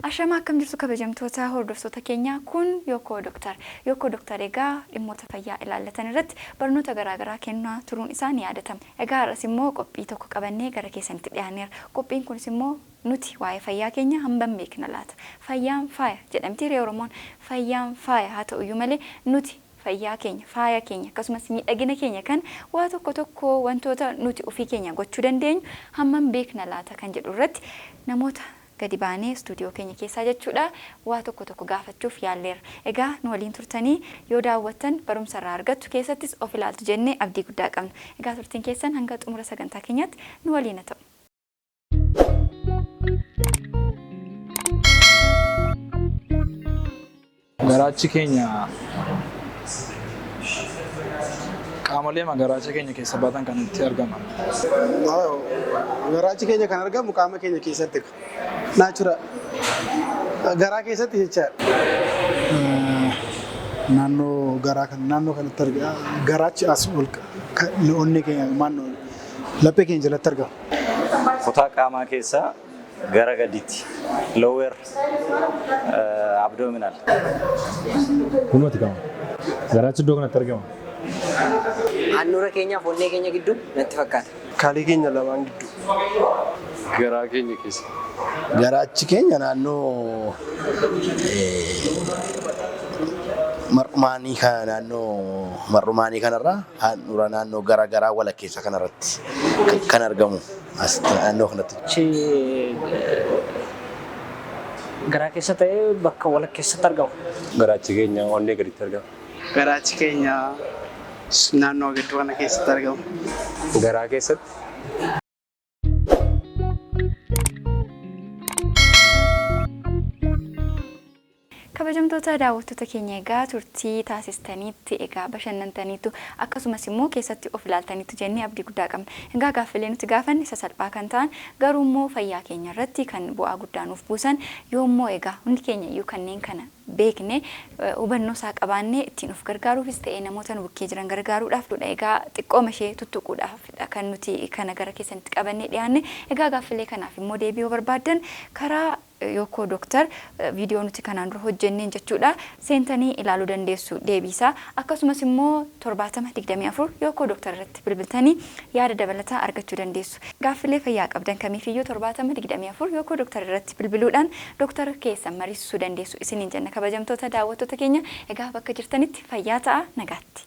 Ashama akkam jirtu kabajamtoota hordoftoota keenya kun Yookoo Doktor. Yookoo Doktor egaa dhimmoota fayyaa ilaallatan irratti barnoota garaagaraa kennaa turuun isaa ni yaadatama. Egaa har'as immoo qophii tokko qabannee gara keessanitti dhiyaanneera. Qophiin kunis immoo nuti waa'ee fayyaa keenya hambam beekna laata. Fayyaan faaya jedhamti re'ee Oromoon fayyaan faaya haa ta'uyyuu malee nuti fayyaa keenya faaya keenya akkasumas miidhagina keenya kan waa tokko wantoota nuti ofii keenya gochuu dandeenyu hammam beekna laata kan jedhu irratti namoota gadi baanee stuudiyoo keenya keessaa jechuudha waa tokko gaafachuuf yaalleera. Egaa nu waliin turtanii yoo daawwattan barumsa irraa argattu keessattis of ilaaltu jennee abdii guddaa qabna. Egaa turtiin keessan hanga xumura sagantaa keenyaatti nu waliin ta'u. Garaachi keenya qaamolee garaacha keenya keessa baatan kan itti argaman. Garaachi keenya kan argamu qaama keenya keessatti naachura garaa keessatti jecha naannoo garaa kan naannoo kanatti argama. Garaachi as ol onnee keenya maannoo laphee keenya jalatti argama. Kutaa qaamaa keessaa gara gadiitti lower abdominal. Kunuuti qaama. Garaachi iddoo kanatti argama. Annura keenya onnee keenya gidduu natti fakkaata. Kaalii keenya lamaan gidduu. Garaa keenya keessa. Garaachi keenya naannoo mar'umaanii kan naannoo mar'umaanii kanarraa handhuura naannoo garaa walakkeessa kanarratti kan argamu as naannoo kanatti. Garaa keessa ta'ee bakka walakkeessatti argamu. Garaachi keenya onnee gaditti argama. Garaachi keenya naannoo gidduu kana keessatti argamu. Garaa keessatti. Kabajamtoota daawwattoota keenya egaa turtii taasistaniitti egaa bashannantaniitu akkasumas immoo keessatti of ilaaltaniitu jennee abdii guddaa qabna. Egaa gaaffilee nuti gaafanne sasalphaa kan ta'an garuu immoo fayyaa keenya irratti kan bu'aa guddaa nuuf buusan yoommoo egaa hundi keenya iyyuu kanneen kana beekne hubannoo isaa qabaannee ittiin of gargaaruufis ta'ee namoota nu bukkee jiran gargaaruudhaaf dudha. Egaa xiqqooma ishee tuttuquudhaafidha kan nuti kana gara keessanitti qabannee dhiyaanne. Egaa gaaffilee kanaaf immoo deebii yoo barbaaddan karaa Yookoo Doktor viidiyoo nuti kanaan dura hojjenneen jechuudha seentanii ilaaluu dandeessu deebiisaa akkasumas immoo 7024 Yookoo Doktor irratti bilbiltanii yaada dabalataa argachuu dandeessu. Gaaffilee fayyaa qabdan kamiifiyyuu 7024 Yookoo Doktor irratti bilbiluudhaan doktora keessan mariisisuu dandeessu isiniin jenna kabajamtoota daawwattoota keenya. Egaa bakka jirtanitti fayyaa ta'a nagaatti.